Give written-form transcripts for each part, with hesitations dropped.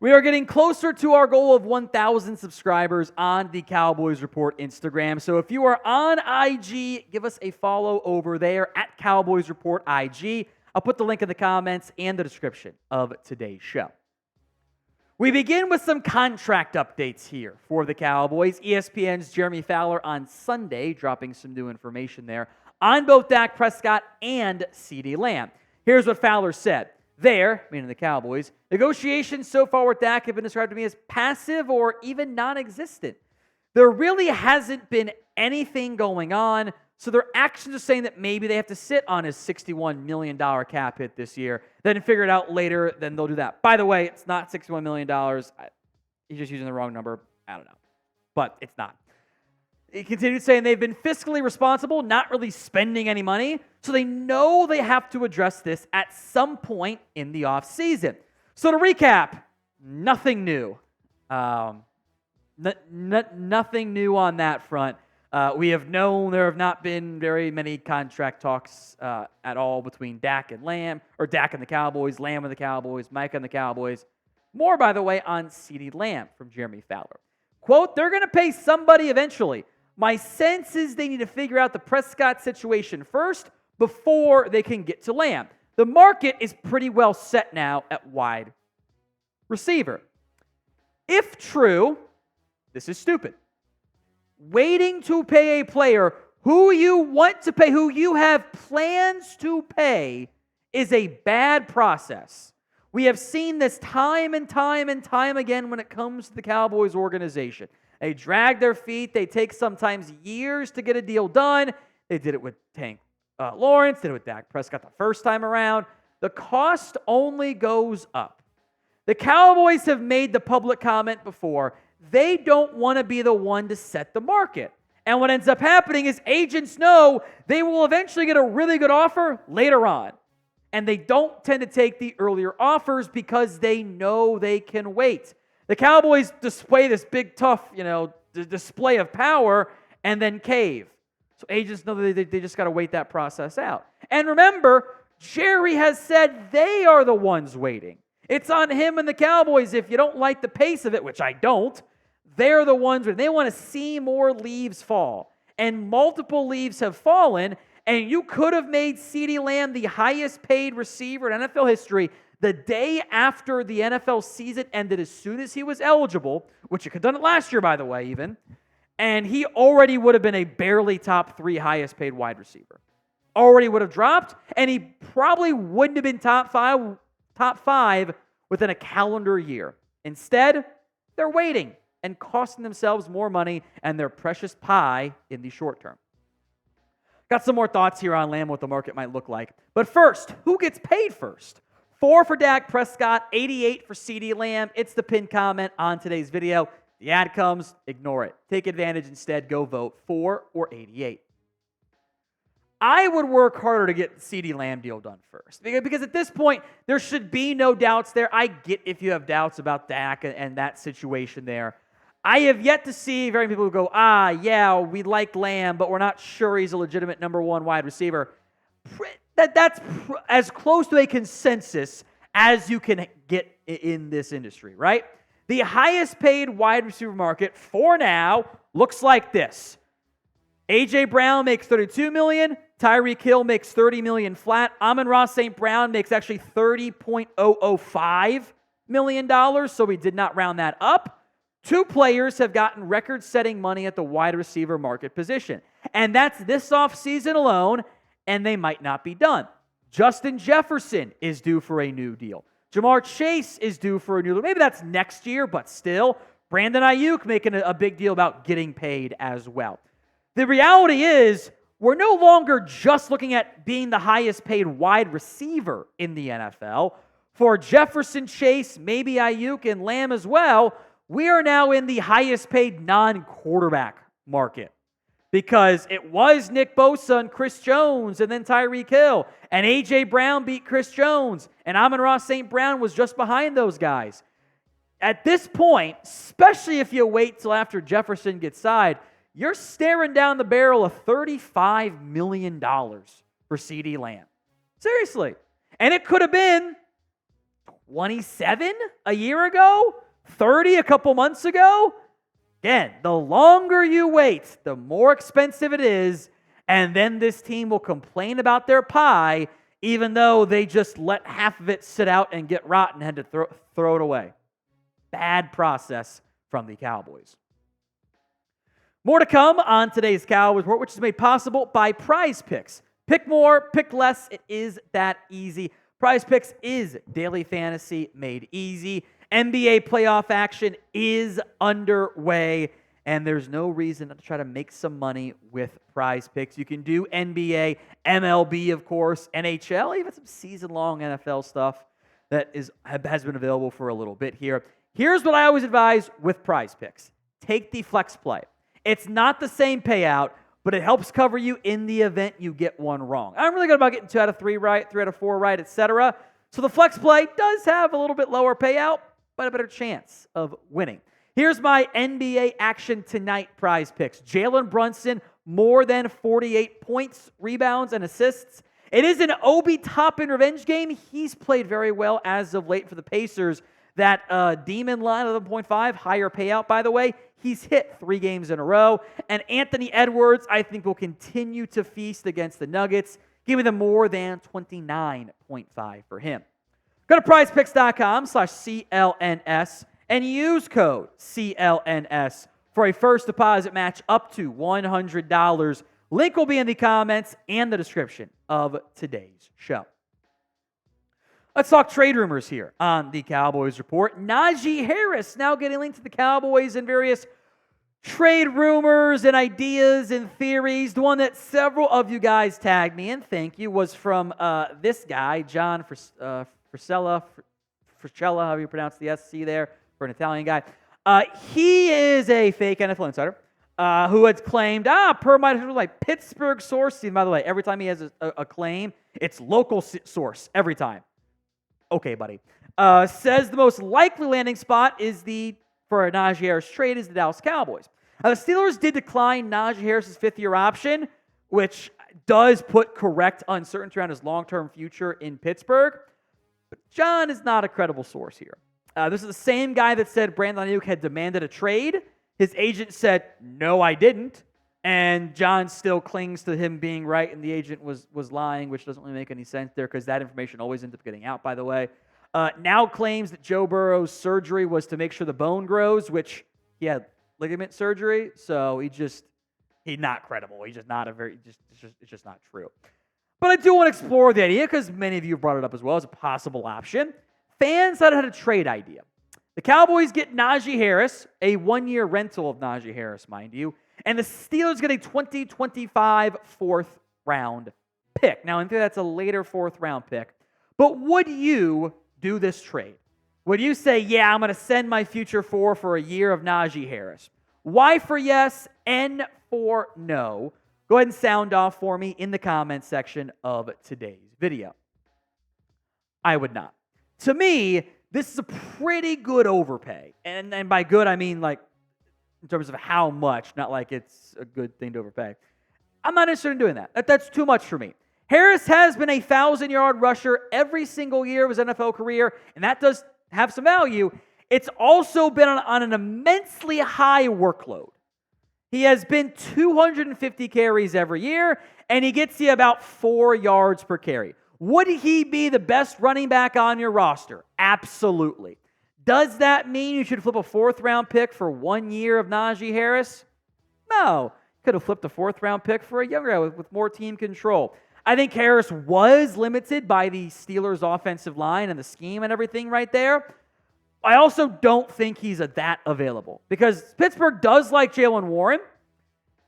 We are getting closer to our goal of 1,000 subscribers on the Cowboys Report Instagram. So if you are on IG, give us a follow over there at Cowboys Report IG. I'll put the link in the comments and the description of today's show. We begin with some contract updates here for the Cowboys. ESPN's Jeremy Fowler on Sunday dropping some new information there on both Dak Prescott and CeeDee Lamb. Here's what Fowler said. There, meaning the Cowboys, negotiations so far with Dak have been described to me as passive or even non-existent. There really hasn't been anything going on, so their actions are saying that maybe they have to sit on his $61 million cap hit this year, then figure it out later, then they'll do that. By the way, it's not $61 million. He's just using the wrong number. I don't know. But it's not. He continued saying they've been fiscally responsible, not really spending any money, so they know they have to address this at some point in the offseason. So to recap, nothing new. Nothing new on that front. We have known there have not been very many contract talks at all between Dak and Lamb, or Dak and the Cowboys, Lamb and the Cowboys, Mike and the Cowboys. More, by the way, on CeeDee Lamb from Jeremy Fowler. Quote, they're going to pay somebody eventually. My sense is they need to figure out the Prescott situation first before they can get to Lamb. The market is pretty well set now at wide receiver. If true, this is stupid. Waiting to pay a player who you want to pay, who you have plans to pay, is a bad process. We have seen this time and time and time again when it comes to the Cowboys organization. They drag their feet. They take sometimes years to get a deal done. They did it with Tank Lawrence, did it with Dak Prescott the first time around. The cost only goes up. The Cowboys have made the public comment before. They don't want to be the one to set the market. And what ends up happening is agents know they will eventually get a really good offer later on. And they don't tend to take the earlier offers because they know they can wait. The Cowboys display this big, tough, display of power and then cave. So agents know that they just got to wait that process out. And remember, Jerry has said they are the ones waiting. It's on him and the Cowboys. If you don't like the pace of it, which I don't, they're the ones where they want to see more leaves fall. And multiple leaves have fallen, and you could have made CeeDee Lamb the highest paid receiver in NFL history the day after the NFL season ended as soon as he was eligible, which you could have done it last year, by the way, even, and he already would have been a barely top 3 highest paid wide receiver. Already would have dropped, and he probably wouldn't have been top five within a calendar year. Instead, they're waiting and costing themselves more money and their precious pie in the short term. Got some more thoughts here on Lamb, what the market might look like. But first, who gets paid first? 4 for Dak Prescott, 88 for CeeDee Lamb. It's the pinned comment on today's video. The ad comes, ignore it. Take advantage instead, go vote 4 or 88. I would work harder to get the CeeDee Lamb deal done first. Because at this point, there should be no doubts there. I get if you have doubts about Dak and that situation there. I have yet to see very many people who go, yeah, we like Lamb, but we're not sure he's a legitimate number 1 wide receiver. That's as close to a consensus as you can get in this industry, right? The highest paid wide receiver market for now looks like this. A.J. Brown makes $32 million. Tyreek Hill makes $30 million flat. Amon-Ra St. Brown makes actually $30.005 million, so we did not round that up. 2 players have gotten record-setting money at the wide receiver market position. And that's this offseason alone, and they might not be done. Justin Jefferson is due for a new deal. Jamar Chase is due for a new deal. Maybe that's next year, but still. Brandin Ayuk making a big deal about getting paid as well. The reality is, we're no longer just looking at being the highest paid wide receiver in the NFL. For Jefferson, Chase, maybe Ayuk, and Lamb as well, we are now in the highest paid non-quarterback market. Because it was Nick Bosa and Chris Jones and then Tyreek Hill. And A.J. Brown beat Chris Jones. And Amon-Ra St. Brown was just behind those guys. At this point, especially if you wait till after Jefferson gets signed, you're staring down the barrel of $35 million for CeeDee Lamb. Seriously. And it could have been 27 a year ago, 30 a couple months ago. Again, the longer you wait, the more expensive it is, and then this team will complain about their pie, even though they just let half of it sit out and get rotten and had to throw it away. Bad process from the Cowboys. More to come on today's Cowboys Report, which is made possible by Prize Picks. Pick more, pick less. It is that easy. Prize Picks is daily fantasy made easy. NBA playoff action is underway, and there's no reason not to try to make some money with Prize Picks. You can do NBA, MLB, of course, NHL, even some season-long NFL stuff that has been available for a little bit here. Here's what I always advise with Prize Picks. Take the flex play. It's not the same payout, but it helps cover you in the event you get one wrong. I'm really good about getting 2 out of 3 right, 3 out of 4 right, etc. So the flex play does have a little bit lower payout, but a better chance of winning. Here's my NBA action tonight Prize Picks. Jalen Brunson, more than 48 points, rebounds, and assists. It is an Obi Toppin revenge game. He's played very well as of late for the Pacers. That Demon line, 11.5, higher payout, by the way. He's hit 3 games in a row. And Anthony Edwards, I think, will continue to feast against the Nuggets. Give me the more than 29.5 for him. Go to prizepicks.com/CLNS and use code CLNS for a first deposit match up to $100. Link will be in the comments and the description of today's show. Let's talk trade rumors here on the Cowboys Report. Najee Harris now getting linked to the Cowboys in various trade rumors and ideas and theories. The one that several of you guys tagged me in, thank you, was from this guy, John Frisella, however you pronounce the SC there, for an Italian guy. He is a fake NFL insider who had claimed, per my like Pittsburgh source. See, by the way, every time he has a claim, it's local source every time. Okay, buddy. Says the most likely landing spot for a Najee Harris trade is the Dallas Cowboys. The Steelers did decline Najee Harris's 5th-year option, which does put correct uncertainty around his long-term future in Pittsburgh. But John is not a credible source here. This is the same guy that said Brandin had demanded a trade. His agent said, no, I didn't. And John still clings to him being right and the agent was lying, which doesn't really make any sense there because that information always ends up getting out, by the way. Now claims that Joe Burrow's surgery was to make sure the bone grows, which he had ligament surgery, so he's not credible. He's just not it's just not true. But I do want to explore the idea because many of you brought it up as well as a possible option. Fans had a trade idea. The Cowboys get Najee Harris, a 1-year rental of Najee Harris, mind you, and the Steelers get a 2025 4th-round pick. Now, in theory, that's a later 4th-round pick. But would you do this trade? Would you say, yeah, I'm going to send my future for a year of Najee Harris? Y for yes, N for no. Go ahead and sound off for me in the comments section of today's video. I would not. To me, this is a pretty good overpay. And by good, I mean like in terms of how much, not like it's a good thing to overpay. I'm not interested in doing that. That's too much for me. Harris has been a 1,000-yard rusher every single year of his NFL career, and that does have some value. It's also been on an immensely high workload. He has been 250 carries every year, and he gets you about 4 yards per carry. Would he be the best running back on your roster? Absolutely. Does that mean you should flip a 4th-round pick for 1 year of Najee Harris? No. Could have flipped a 4th-round pick for a younger guy with more team control. I think Harris was limited by the Steelers' offensive line and the scheme and everything right there. I also don't think he's that available because Pittsburgh does like Jaylen Warren,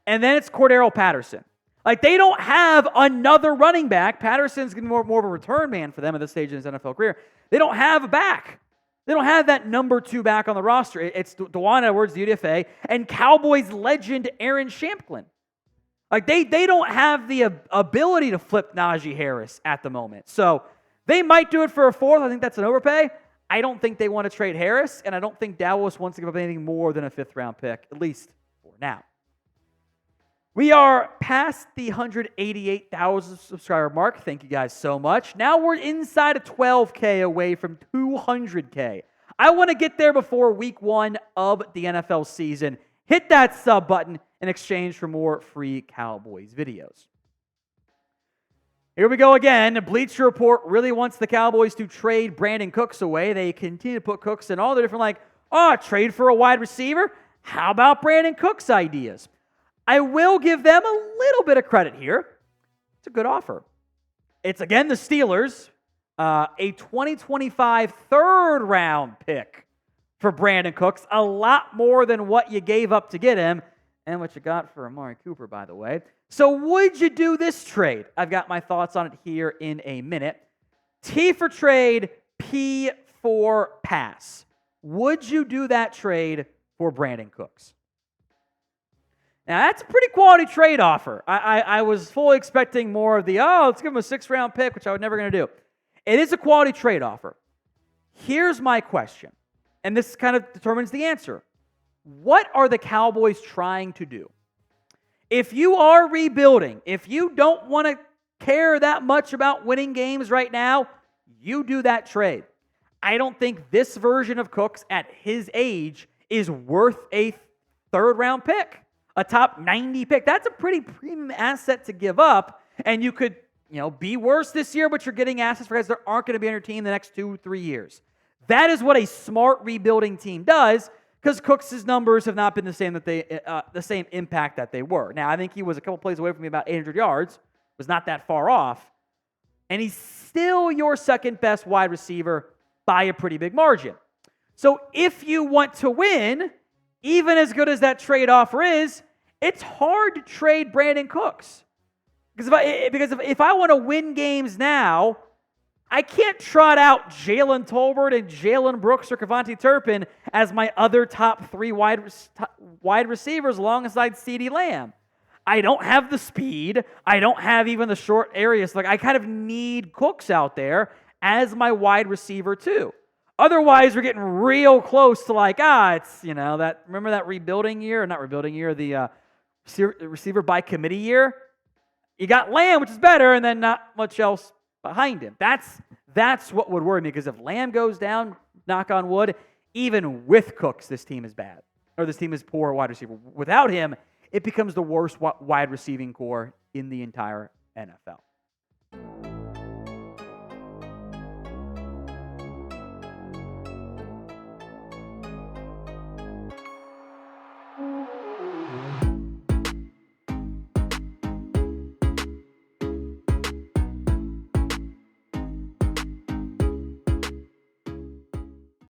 and then it's Cordero Patterson. Like, they don't have another running back. Patterson's going to be more of a return man for them at this stage in his NFL career. They don't have a back. They don't have that number 2 back on the roster. It's DeJuan Edwards, the UDFA, and Cowboys legend Aaron Shamplin. Like, they don't have the ability to flip Najee Harris at the moment. So they might do it for a 4th. I think that's an overpay. I don't think they want to trade Harris, and I don't think Dallas wants to give up anything more than a 5th-round pick, at least for now. We are past the 188,000 subscriber mark. Thank you guys so much. Now we're inside of 12K away from 200K. I want to get there before week 1 of the NFL season. Hit that sub button in exchange for more free Cowboys videos. Here we go again. The Bleacher Report really wants the Cowboys to trade Brandin Cooks away. They continue to put Cooks in all the different trade for a wide receiver. How about Brandin Cooks ideas? I will give them a little bit of credit here. It's a good offer. It's, again, the Steelers, a 2025 third-round pick for Brandin Cooks, a lot more than what you gave up to get him, and what you got for Amari Cooper, by the way. So would you do this trade? I've got my thoughts on it here in a minute. T for trade, P for pass. Would you do that trade for Brandin Cooks? Now, that's a pretty quality trade offer. I was fully expecting more of let's give him a 6th-round pick, which I was never going to do. It is a quality trade offer. Here's my question, and this kind of determines the answer. What are the Cowboys trying to do? If you are rebuilding, if you don't want to care that much about winning games right now, you do that trade. I don't think this version of Cooks at his age is worth a 3rd-round pick. A top 90 pick. That's a pretty premium asset to give up. And you could, be worse this year, but you're getting assets for guys that aren't going to be on your team the next 2-3 years. That is what a smart rebuilding team does, because Cooks' numbers have not been the same impact that they were. Now, I think he was a couple plays away from me, about 800 yards. Was not that far off. And he's still your second best wide receiver by a pretty big margin. So if you want to win, even as good as that trade offer is, it's hard to trade Brandin Cooks. Because if I want to win games now, I can't trot out Jalen Tolbert and Jalen Brooks or Kevontae Turpin as my other top 3 wide receivers alongside CeeDee Lamb. I don't have the speed. I don't have even the short areas. I kind of need Cooks out there as my wide receiver too. Otherwise, we're getting real close to remember that rebuilding year? Not rebuilding year, the receiver by committee year? You got Lamb, which is better, and then not much else behind him. That's what would worry me, because if Lamb goes down, knock on wood, even with Cooks, this team is bad. Or this team is poor wide receiver. Without him, it becomes the worst wide receiving core in the entire NFL.